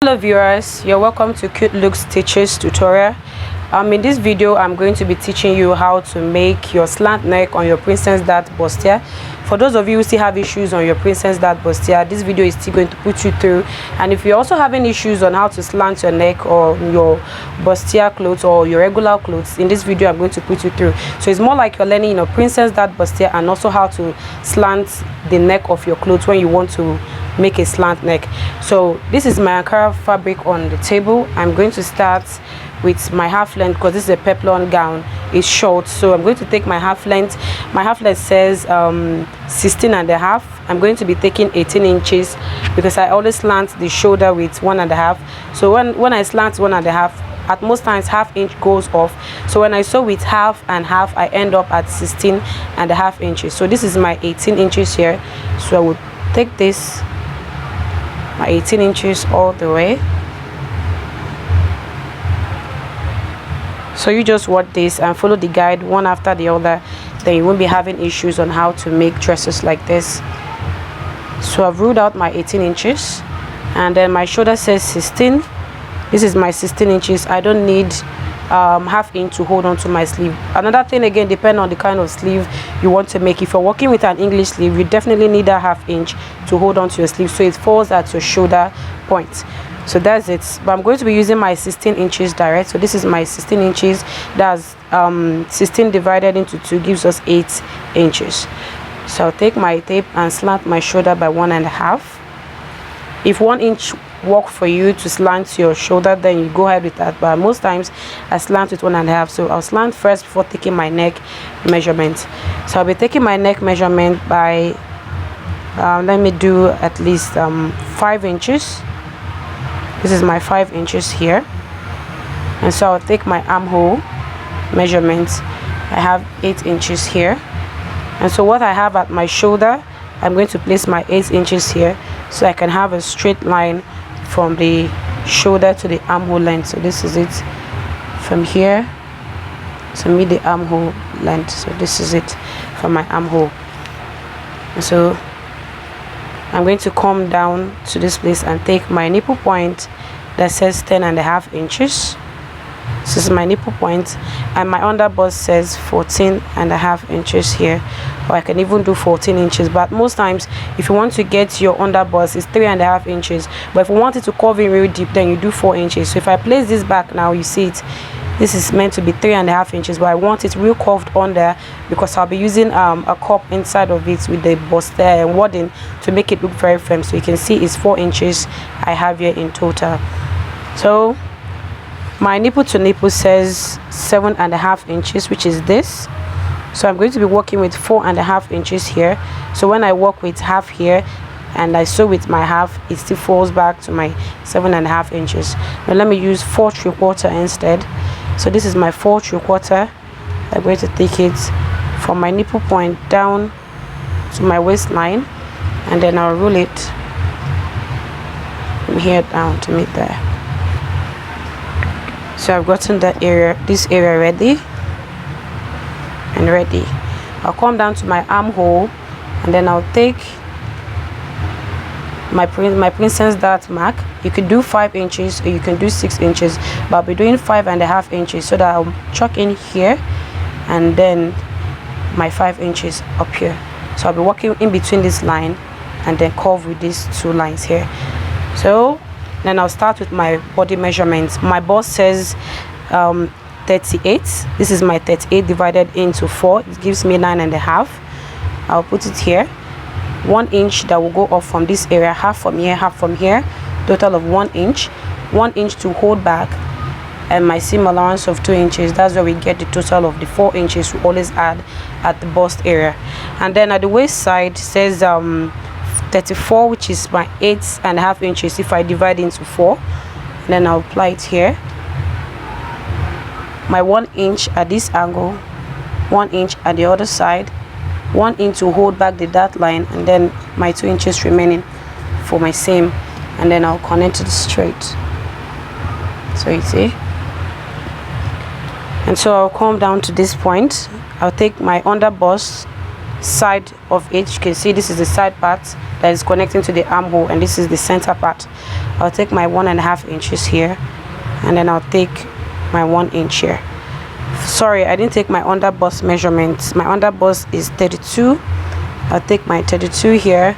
Hello viewers, you're welcome to Cute Looks Teachers tutorial. In this video I'm going to be teaching you how to make your slant neck on your princess dart bustier. For those of you who still have issues on your princess dart bustier, this video is still going to put you through. And if you're also having issues on how to slant your neck or your bustier clothes or your regular clothes, in this video I'm going to put you through. So it's more like you're learning princess dart bustier and also how to slant the neck of your clothes when you want to make a slant neck. So this is my Ankara fabric on the table. I'm going to start with my half length because this is a peplum gown. It's short, so I'm going to take my half length. My half length says 16 and a half. I'm going to be taking 18 inches because I always slant the shoulder with 1.5. So when I slant 1.5, at most times ½ inch goes off. So when I sew with half and half, I end up at 16.5 inches. So this is my 18 inches here. So I would take this, my 18 inches all the way. So you just watch this and follow the guide one after the other, then you won't be having issues on how to make dresses like this. So I've ruled out my 18 inches and then my shoulder says 16. This is my 16 inches. I don't need ½ inch to hold on to my sleeve. Another thing, again, depending on the kind of sleeve you want to make. If you're working with an English sleeve, you definitely need a ½ inch to hold on to your sleeve so it falls at your shoulder point. So that's it. But I'm going to be using my 16 inches direct. So this is my 16 inches. That's 16 divided into 2 gives us 8 inches. So I'll take my tape and slant my shoulder by 1.5. If 1 inch work for you to slant your shoulder, then you go ahead with that, but most times I slant with 1.5. So I'll slant first before taking my neck measurement. So I'll be taking my neck measurement by let me do at least 5 inches. This is my 5 inches here, and so I'll take my armhole measurement. I have 8 inches here, and so what I have at my shoulder, I'm going to place my 8 inches here so I can have a straight line from the shoulder to the armhole length. So this is it from here to meet the armhole length. So this is it from my armhole. And so I'm going to come down to this place and take my nipple point that says 10.5 inches. This is my nipple point, and my underbust says 14.5 inches here, or I can even do 14 inches. But most times if you want to get your underbust, it's 3.5 inches, but if you want it to curve in real deep, then you do 4 inches. So if I place this back now, you see it, this is meant to be 3.5 inches, but I want it real curved under because I'll be using a cup inside of it with the bustier and wadding to make it look very firm. So you can see it's 4 inches I have here in total. So my nipple to nipple says 7.5 inches, which is this. So I'm going to be working with 4.5 inches here. So when I work with half here and I sew with my half, it still falls back to my 7.5 inches. Now let me use 4 3/4 instead. So this is my 4 3/4. I'm going to take it from my nipple point down to my waistline, and then I'll rule it from here down to meet there. So I've gotten that area, this area ready. I'll come down to my armhole, and then I'll take my princess dart mark. You could do 5 inches or you can do 6 inches, but I'll be doing 5.5 inches so that I'll chuck in here and then my 5 inches up here. So I'll be working in between this line and then curve with these 2 lines here. So then I'll start with my body measurements. My bust says 38. This is my 38 divided into 4. It gives me 9.5. I'll put it here. 1 inch that will go off from this area, half from here, half from here, total of 1 inch. 1 inch to hold back, and my seam allowance of 2 inches. That's where we get the total of the 4 inches we always add at the bust area. And then at the waist side says 34, which is my 8.5 inches if I divide into 4. And then I'll apply it here. My 1 inch at this angle, 1 inch at the other side, 1 inch to hold back the dart line, and then my 2 inches remaining for my seam, and then I'll connect it straight. So you see, and so I'll come down to this point. I'll take my underbust side of it. You can see this is the side part that is connecting to the armhole, and this is the center part. I'll take my 1.5 inches here, and then I'll take my 1 inch here. Sorry, I didn't take my underbust measurements. My underbust is 32. I'll take my 32 here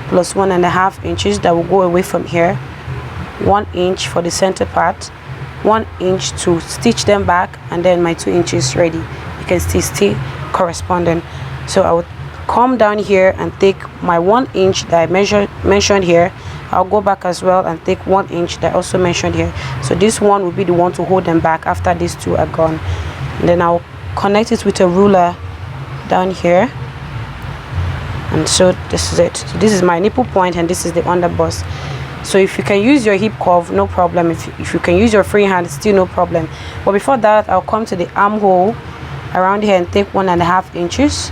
plus 1.5 inches that will go away from here, 1 inch for the center part, 1 inch to stitch them back, and then my 2 inches ready. You can still corresponding. So I would come down here and take my 1 inch that I mentioned here. I'll go back as well and take 1 inch that I also mentioned here. So this one will be the one to hold them back after these two are gone. And then I'll connect it with a ruler down here, and so this is it. So this is my nipple point, and this is the underbust. So if you can use your hip curve, no problem. If you can use your free hand, still no problem. But before that, I'll come to the armhole around here and take 1.5 inches.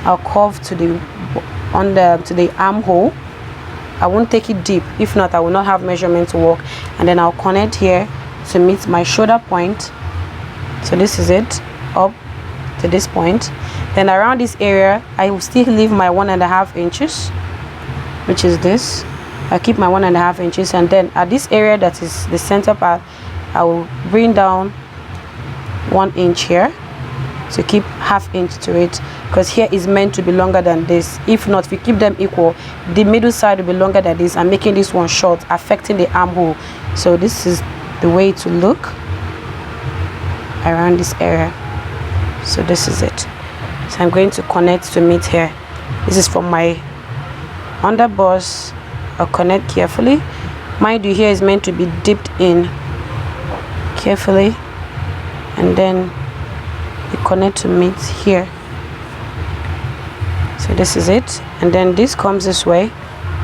I'll curve to the armhole. I won't take it deep, if not I will not have measurement to work. And then I'll connect here to meet my shoulder point. So this is it, up to this point. Then around this area I will still leave my 1.5 inches, which is this. I'll keep my 1.5 inches, and then at this area that is the center part, I will bring down 1 inch here to keep ½ inch to it, because here is meant to be longer than this. If not, if you keep them equal, the middle side will be longer than this and making this one short, affecting the armhole. So this is the way to look around this area. So this is it. So I'm going to connect to meet here. This is from my underbust. I'll connect carefully. Mind you, here is meant to be dipped in carefully, and then you connect to meet here. So this is it, and then this comes this way.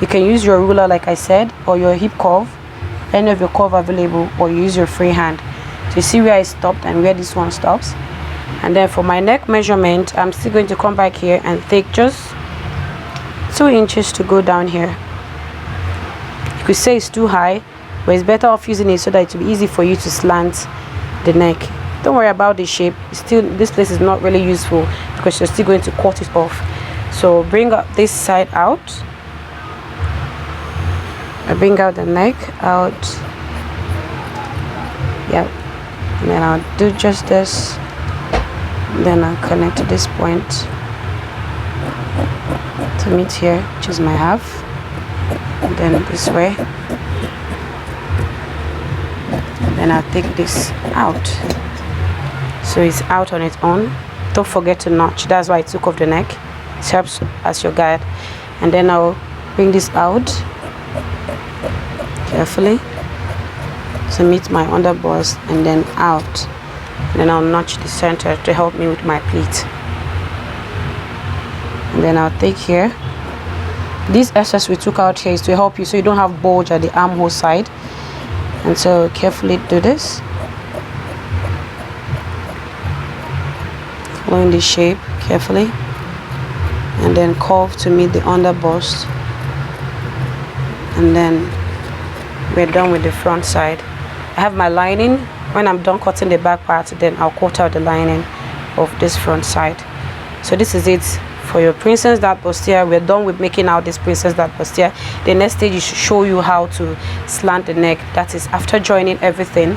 You can use your ruler like I said, or your hip curve, any of your curve available, or you use your free hand. So you see where I stopped and where this one stops. And then for my neck measurement, I'm still going to come back here and take just 2 inches to go down here. You could say it's too high, but it's better off using it so that it will be easy for you to slant the neck. Don't worry about the shape. Still, this place is not really useful because you're still going to cut it off. So bring up this side out. I bring out the neck out. Yep. And then I'll do just this. Then I'll connect to this point to meet here, which is my half. And then this way. And then I'll take this out. So it's out on its own. Don't forget to notch. That's why I took off the neck. It helps as your guide. And then I'll bring this out carefully to meet my underbust, and then out. And then I'll notch the center to help me with my pleat. And then I'll take here. This excess we took out here is to help you so you don't have bulge at the armhole side. And so carefully do this, following the shape carefully, and then curve to meet the underbust. And then we're done with the front side. I have my lining. When I'm done cutting the back part, then I'll cut out the lining of this front side. So this is it for your princess dart bustier. We're done with making out this princess dart bustier. The next stage is to show you how to slant the neck. That is after joining everything.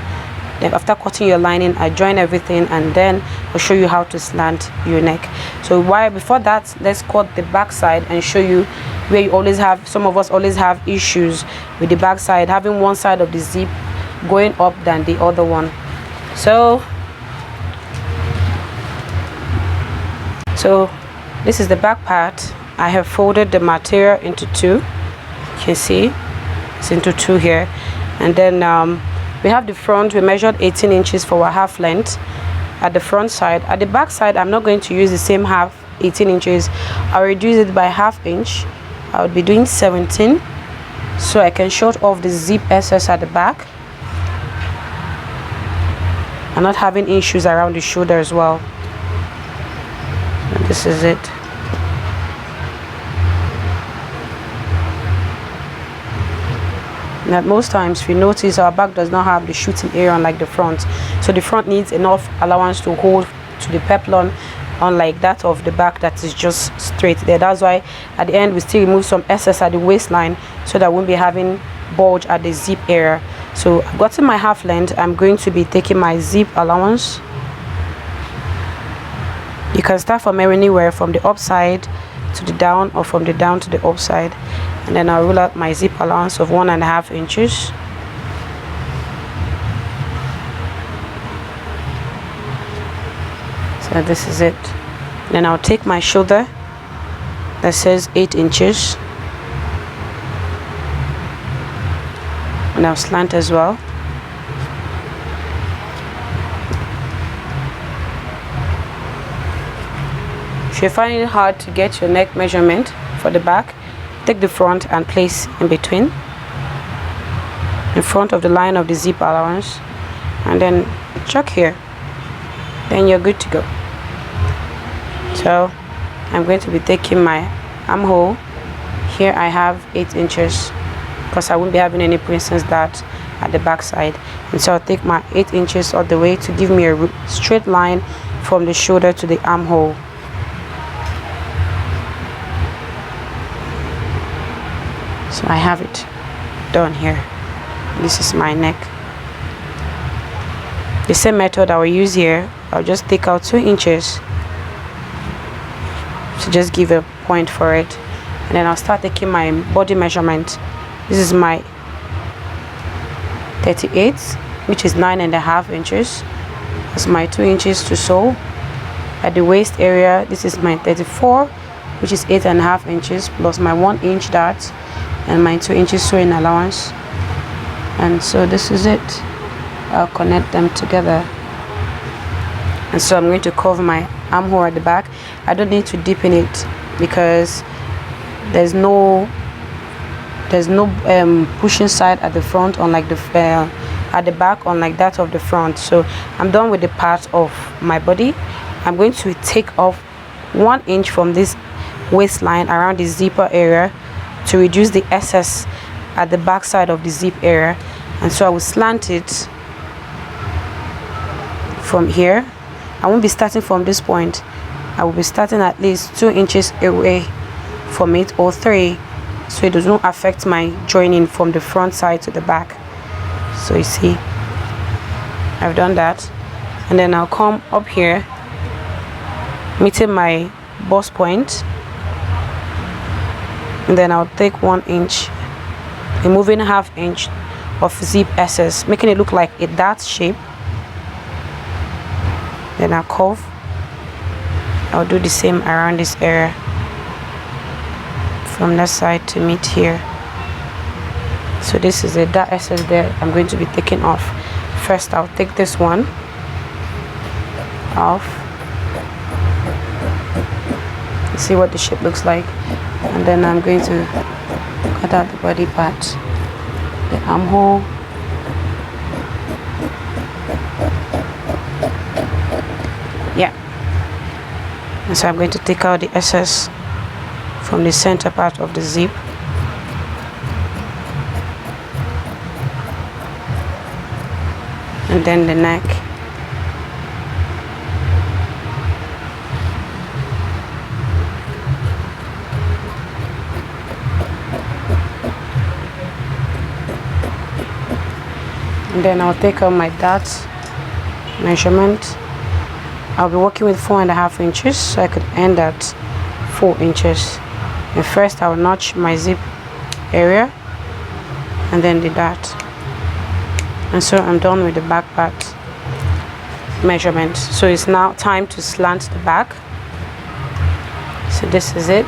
Then after cutting your lining, I join everything, and then I'll show you how to slant your neck. So before that, let's cut the back side and show you where you always have, some of us always have issues with the back side, having one side of the zip going up than the other one. So this is the back part. I have folded the material into two. You can see it's into two here. And then we have the front. We measured 18 inches for our half length at the front side. At the back side, I'm not going to use the same half 18 inches. I'll reduce it by ½ inch. I would be doing 17, so I can short off the zip excess at the back and not having issues around the shoulder as well. And this is it. Now most times, if you notice, our back does not have the shooting area unlike the front, so the front needs enough allowance to hold to the peplum unlike that of the back that is just straight there. That's why at the end we still remove some excess at the waistline so that we won't be having bulge at the zip area. So I've gotten my half length. I'm going to be taking my zip allowance. You can start from anywhere, from the upside to the down or from the down to the upside, and then I'll rule out my zip allowance of 1.5 inches. So this is it. Then I'll take my shoulder that says 8 inches and I'll slant as well. If you're finding it hard to get your neck measurement for the back, take the front and place in between, in front of the line of the zip allowance, and then chuck here. Then you're good to go. So I'm going to be taking my armhole. Here I have 8 inches because I won't be having any princess dart at the back side, and so I'll take my 8 inches all the way to give me a straight line from the shoulder to the armhole. So I have it done here. This is my neck. The same method I will use here. I'll just take out 2 inches to just give a point for it, and then I'll start taking my body measurement. This is my 38, which is 9.5 inches. That's my 2 inches to sew. At the waist area, this is my 34, which is 8.5 inches, plus my 1 inch dart and my 2 inches sewing allowance. And so this is it. I'll connect them together, and so I'm going to cover my armhole at the back. I don't need to deepen it because there's no pushing side at the front, unlike the at the back, unlike that of the front. So I'm done with the part of my body. I'm going to take off 1 inch from this waistline around the zipper area to reduce the excess at the back side of the zip area, and so I will slant it from here. I won't be starting from this point. I will be starting at least 2 inches away from it, or 3, so it does not affect my joining from the front side to the back. So you see, I've done that, and then I'll come up here, meeting my bust point, and then I'll take 1 inch, removing 1/2 inch of zip excess, making it look like a dart shape. Then I'll curve. I'll do the same around this area, from that side to meet here. So this is the dart excess there. I'm going to be taking off. First I'll take this one off. See what the shape looks like, and then I'm going to cut out the body part, the armhole, yeah. And so I'm going to take out the excess from the center part of the zip, and then the neck. And then I'll take out my dart measurement. I'll be working with 4.5 inches, so I could end at 4 inches. And first I'll notch my zip area and then the dart. And so I'm done with the back part measurement. So it's now time to slant the back. So this is it.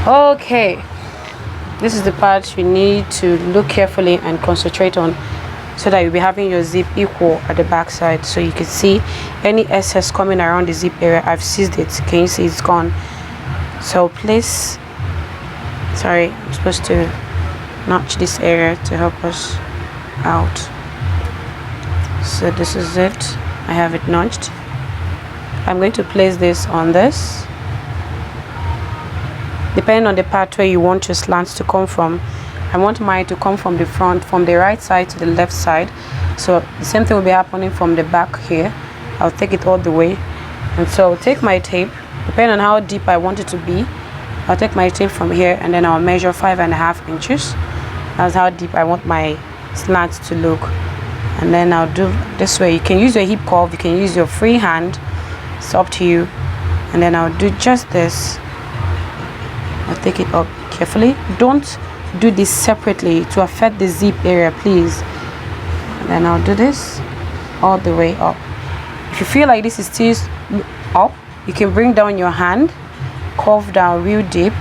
Okay. This is the part you need to look carefully and concentrate on, so that you'll be having your zip equal at the back side. So you can see any excess coming around the zip area, I've seized it. Can you see it's gone? So place, sorry, I'm supposed to notch this area to help us out. So this is it. I have it notched. I'm going to place this on this. Depending on the part where you want your slants to come from, I want mine to come from the front, from the right side to the left side. So the same thing will be happening from the back here. I'll take it all the way, And so take my tape, depending on how deep I want it to be. I'll take my tape from here and then I'll measure 5.5 inches. That's how deep I want my slant to look. And then I'll do this way. You can use your hip curve, you can use your free hand, it's up to you. And then I'll do just this. I'll take it up carefully. Don't do this separately to affect the zip area, please. And then I'll do this all the way up. If you feel like this is still up, you can bring down your hand, curve down real deep,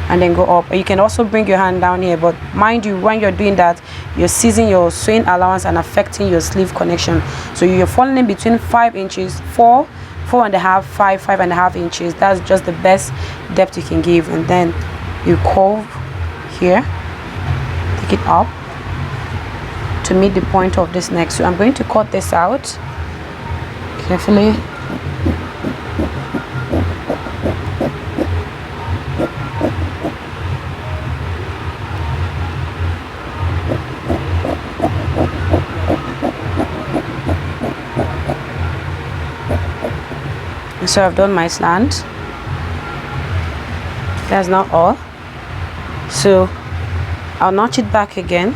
and then go up. Or you can also bring your hand down here, but mind you, when you're doing that, you're seizing your sewing allowance and affecting your sleeve connection. So you're falling in between 5 inches, 4, 4.5, 5, 5.5 inches. That's just the best depth you can give. And then you curve here, take it up to meet the point of this neck. So I'm going to cut this out carefully. So I've done my slant. That's not all. So I'll notch it back again.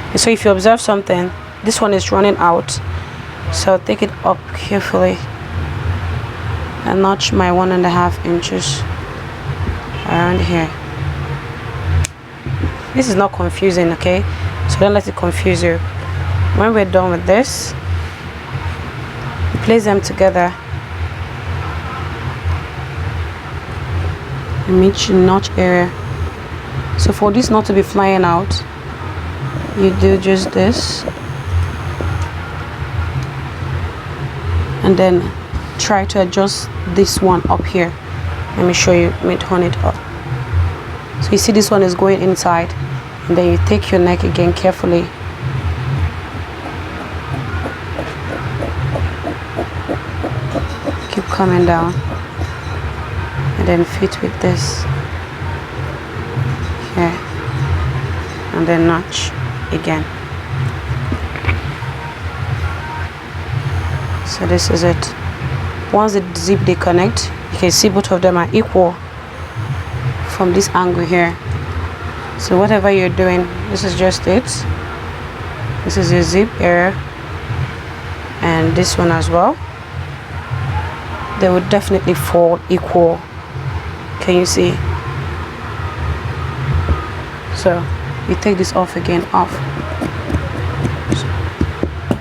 And so if you observe something, this one is running out. So I'll take it up carefully and notch my 1.5 inches around here. This is not confusing, okay? So don't let it confuse you. When we're done with this, place them together and meet your notch area. So for this not to be flying out, you do just this and then try to adjust this one up here. Let me show you. Let me turn it up. So you see this one is going inside, and then you take your neck again carefully. Keep coming down and then fit with this here and then notch again. So this is it. Once the zip they connect, you can see both of them are equal from this angle here. So whatever you're doing, this is just it. This is your zip area and this one as well. They would definitely fall equal. Can you see? So you take this off again, off.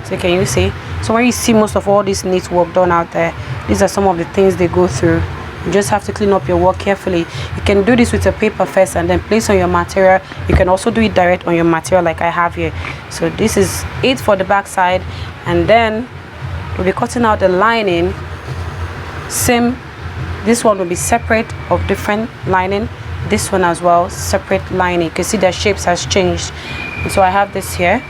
So can you see? So when you see most of all this neat work done out there, these are some of the things they go through. You just have to clean up your work carefully. You can do this with a paper first and then place on your material. You can also do it direct on your material like I have here. So this is it for the back side, and then we'll be cutting out the lining. Same, this one will be separate of different lining, this one as well separate lining. You can see their shapes has changed. And so I have this here.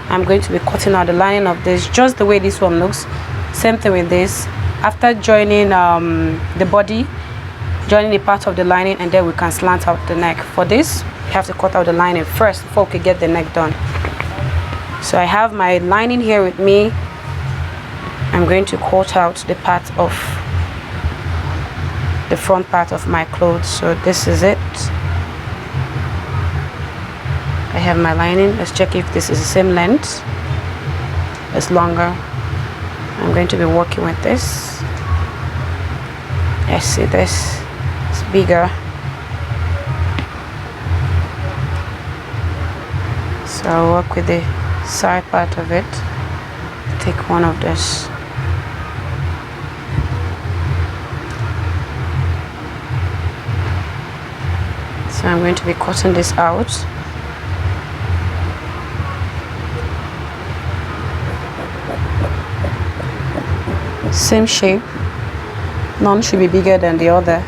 I'm going to be cutting out the lining of this just the way this one looks. Same thing with this. After joining the body, joining the part of the lining, and then we can slant out the neck. For this, you have to cut out the lining first before we can get the neck done. So I have my lining here with me. I'm going to cut out the part of the front part of my clothes. So this is it. I have my lining. Let's check if this is the same length. It's longer. I'm going to be working with this. Let's see, this it's bigger. So I'll work with the side part of it. Take one of this. So I'm going to be cutting this out. Same shape. None should be bigger than the other.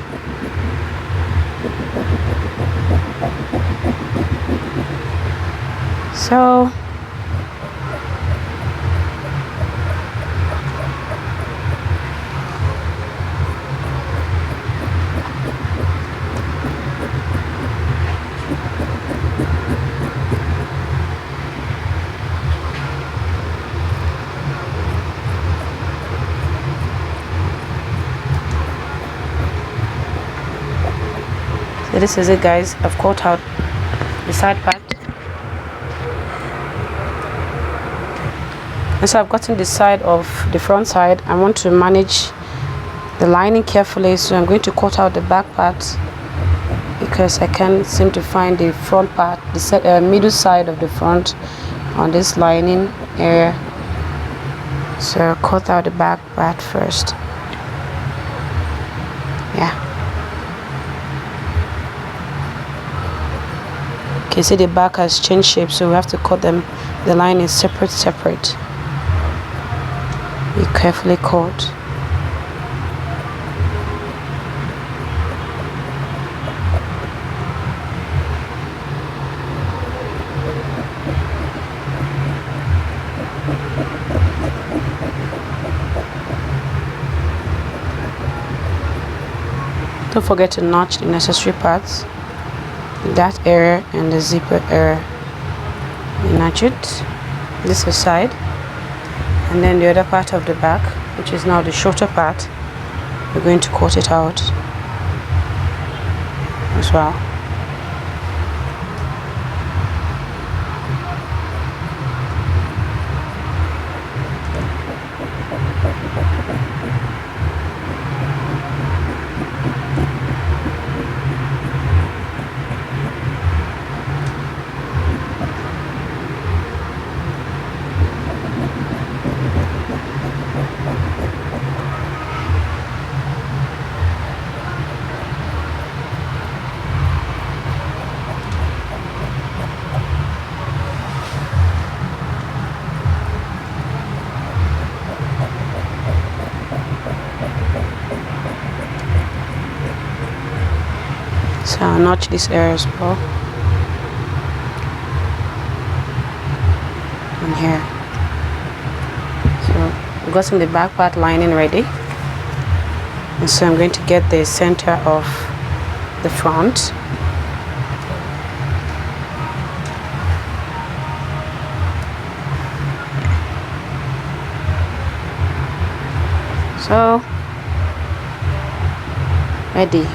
So So this is it, guys. I've cut out the side part, and so I've gotten the side of the front side. I want to manage the lining carefully, so I'm going to cut out the back part because I can't seem to find the front part, the middle side of the front on this lining area. So I'll cut out the back part first. Yeah. You can see the back has changed shape, so we have to cut them, the line is separate. You carefully cut. Don't forget to notch the necessary parts, that area and the zipper area. You notch it, this side, and then the other part of the back, which is now the shorter part, we're going to cut it out as well. So I'll notch this area as well, and here. So I've gotten the back part lining ready, and so I'm going to get the center of the front. So ready.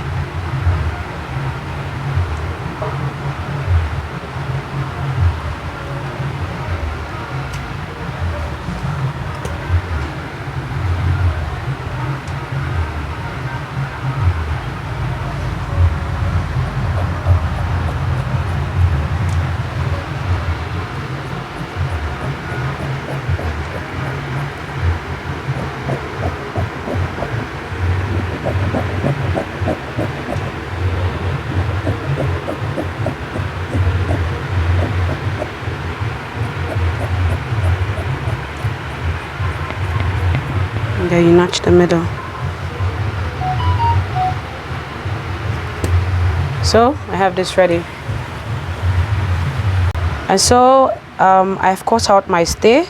There, you notch the middle. So I have this ready, and so I've cut out my stay.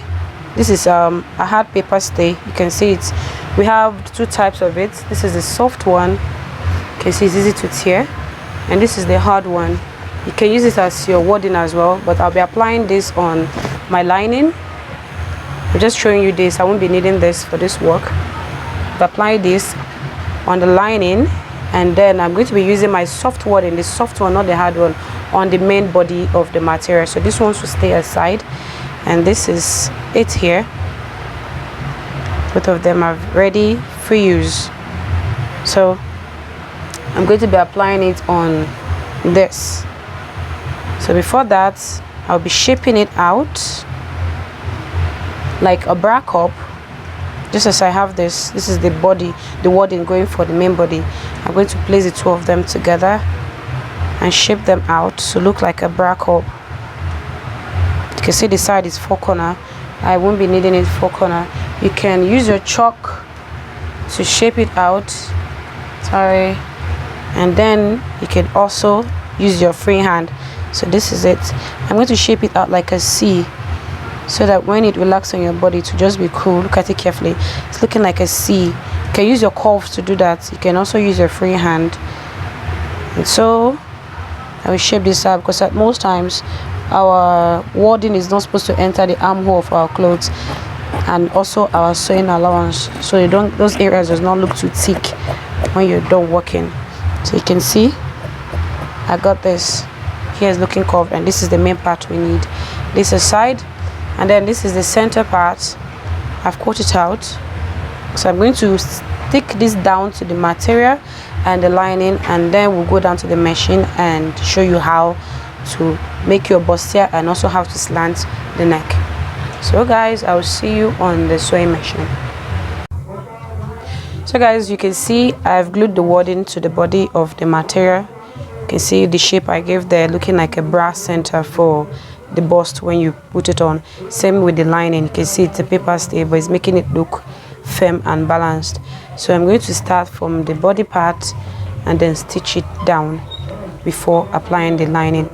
This is a hard paper stay. You can see it. We have two types of it. This is the soft one. You can see it's easy to tear, and this is the hard one. You can use it as your wadding as well, but I'll be applying this on my lining. I'm just showing you this. I won't be needing this for this work. I'll apply this on the lining, and then I'm going to be using my soft wadding, the soft one, not the hard one, on the main body of the material. So this one should stay aside, and this is it here. Both of them are ready for use. So I'm going to be applying it on this. So before that, I'll be shaping it out like a bra cup. Just as I have this is the body, the wadding going for the main body. I'm going to place the two of them together and shape them out to look like a bra cup. You can see the side is 4 corner. I won't be needing it 4 corner. You can use your chalk to shape it out. Sorry. And then you can also use your free hand. So this is it. I'm going to shape it out like a C, so that when it relaxes on your body, to just be cool. Look at it carefully. It's looking like a C. You can use your curves to do that. You can also use your free hand. And so I will shape this up, because at most times our wadding is not supposed to enter the armhole of our clothes, and also our sewing allowance, so you don't, those areas does not look too thick when you're done working. So you can see I got this. Here is looking curved, and this is the main part we need. This is side, and then this is the center part. I've cut it out, so I'm going to stick this down to the material and the lining, and then we'll go down to the machine and show you how to make your bustier and also how to slant the neck. So guys, I will see you on the sewing machine. So guys, you can see I've glued the wording to the body of the material. You can see the shape I gave there, looking like a brass center for the bust when you put it on. Same with the lining. You can see it's a paper stay, but it's making it look firm and balanced. So I'm going to start from the body part and then stitch it down before applying the lining.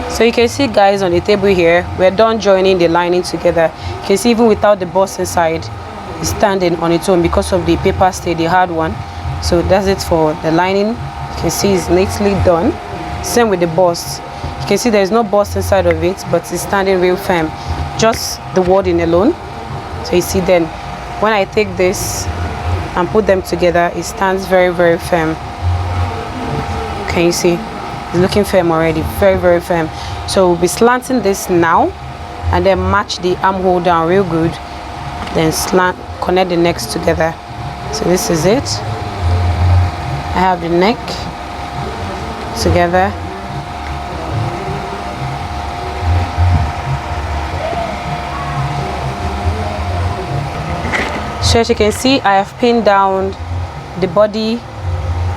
So you can see guys, on the table here, we're done joining the lining together. You can see even without the bust inside, it's standing on its own because of the paper stay, the hard one. So that's it for the lining. You can see it's neatly done. Same with the bust. You can see there's no bust inside of it, but it's standing real firm. Just the wording alone. So you see then, when I take this and put them together, it stands very, very firm. Can you see? It's looking firm already, very, very firm. So we'll be slanting this now, and then match the armhole down real good. Then slant, connect the necks together. So this is it. I have the neck together. So as you can see, I have pinned down the body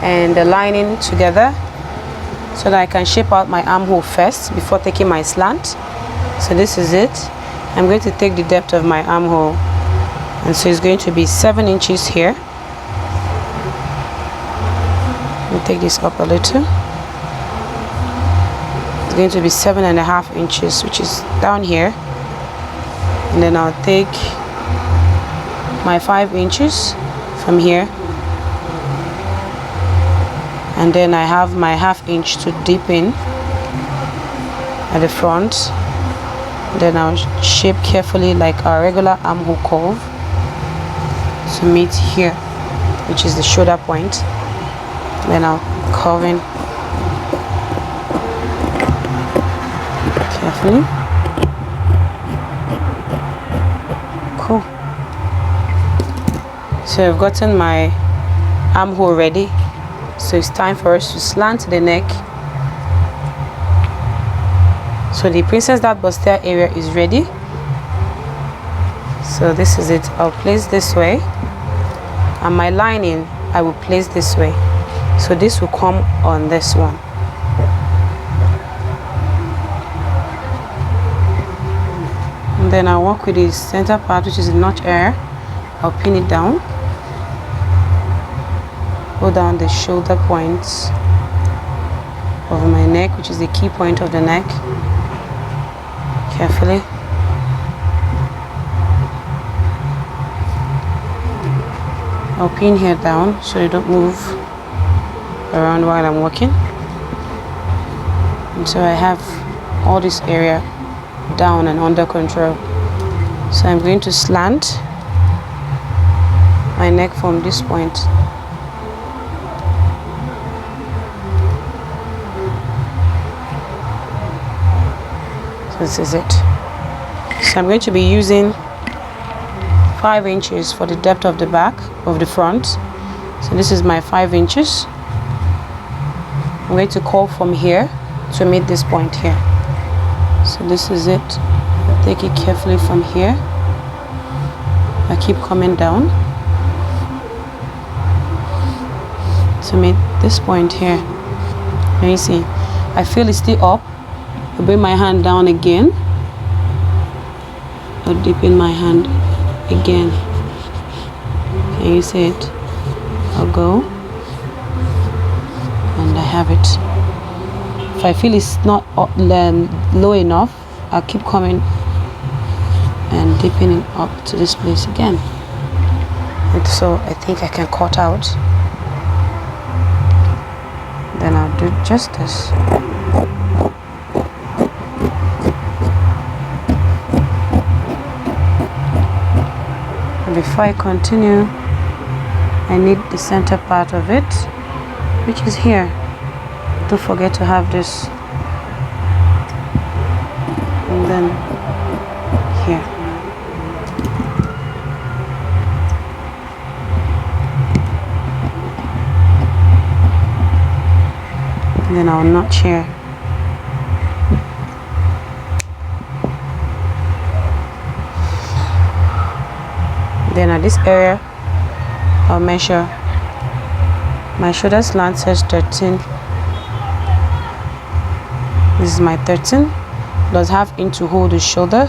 and the lining together so that I can shape out my armhole first before taking my slant. So this is it. I'm going to take the depth of my armhole, and so it's going to be 7 inches here. Let me take this up a little. It's going to be 7.5 inches, which is down here, and then I'll take my 5 inches from here, and then I have my 1/2 inch to dip in at the front. Then I'll shape carefully like our regular armhole curve to meet here, which is the shoulder point. Then I'll curve in carefully. Cool. So I've gotten my armhole ready. So it's time for us to slant the neck. So the princess dart bustier area is ready. So this is it. I'll place this way, and my lining I will place this way. So this will come on this one. And then I'll work with the center part, which is the notch area. I'll pin it down. Go down the shoulder points of my neck, which is the key point of the neck. Carefully. I'll pin here down so you don't move around while I'm working. And so I have all this area down and under control. So I'm going to slant my neck from this point. So this is it. So I'm going to be using 5 inches for the depth of the back of the front. So this is my 5 inches. I'm going to curve from here to meet this point here. So this is it. I'll take it carefully from here. I keep coming down to meet this point here. Can you see? I feel it's still up. I'll bring my hand down again. I'll dip in my hand again. Can you see it? I'll go, and I have it. If I feel it's not low enough, I'll keep coming and dipping it up to this place again. And so I think I can cut out. Then I'll do just this. And before I continue, I need the center part of it. which is here. Don't forget to have this, and then here. And then I'll notch here. Then at this area, I'll measure. My shoulder slant says 13. This is my 13. Plus ½ inch to hold the shoulder,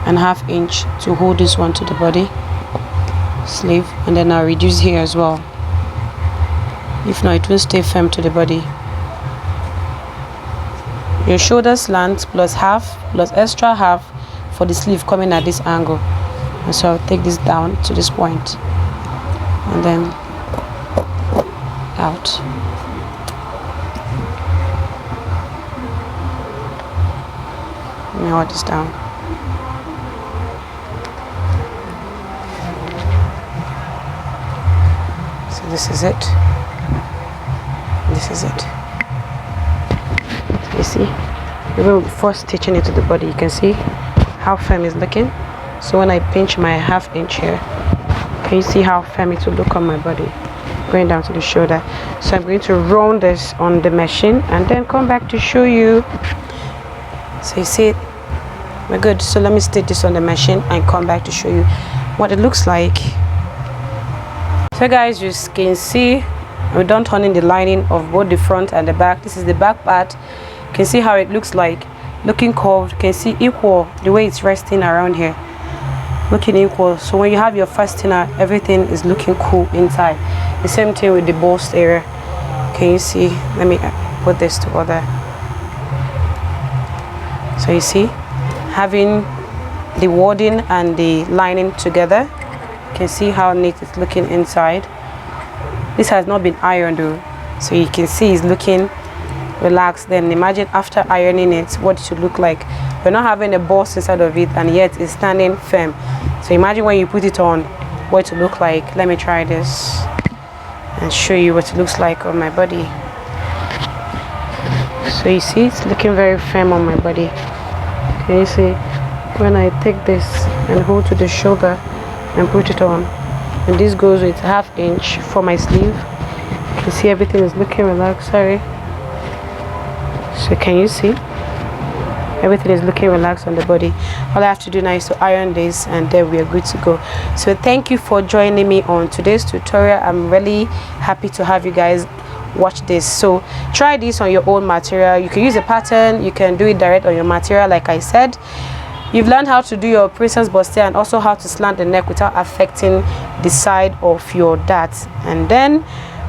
and ½ inch to hold this one to the body sleeve, and then I'll reduce here as well. If not, it will stay firm to the body. Your shoulder slant plus half plus extra half for the sleeve coming at this angle. And so I'll take this down to this point and then out. Let me hold this down. So this is it. This is it. You see, even before stitching it to the body, you can see how firm it's looking. So when I pinch my ½ inch here, can you see how firm it will look on my body going down to the shoulder? So I'm going to round this on the machine and then come back to show you. So you see it, we're good. So let me stitch this on the machine and come back to show you what it looks like. So guys, you can see we're done turning the lining of both the front and the back. This is the back part. You can see how it looks like, looking curved. You can see equal the way it's resting around here, looking equal. So when you have your fastener, everything is looking cool inside. The same thing with the bust area. Can you see? Let me put this together. So you see, having the wadding and the lining together, you can see how neat it's looking inside. This has not been ironed though, so you can see it's looking relaxed. Then imagine after ironing it, what it should look like. We're not having a bust inside of it, and yet it's standing firm. So imagine when you put it on, what it will look like. Let me try this and show you what it looks like on my body. So you see, it's looking very firm on my body. Can you see? When I take this and hold to the shoulder and put it on, and this goes with ½ inch for my sleeve. You can see everything is looking relaxed. Sorry. So can you see? Everything is looking relaxed on the body. All I have to do now is to iron this, and then we are good to go. So thank you for joining me on today's tutorial. I'm really happy to have you guys watch this. So try this on your own material. You can use a pattern, you can do it direct on your material. Like I said, you've learned how to do your princess bustier and also how to slant the neck without affecting the side of your dart, and then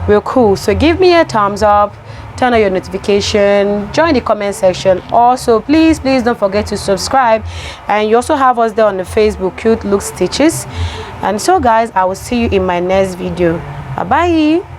we're cool. So give me a thumbs up, turn on your notification, join the comment section. Also please don't forget to subscribe, and you also have us there on the Facebook, Cute Look Stitches. And so guys, I will see you in my next video. Bye bye.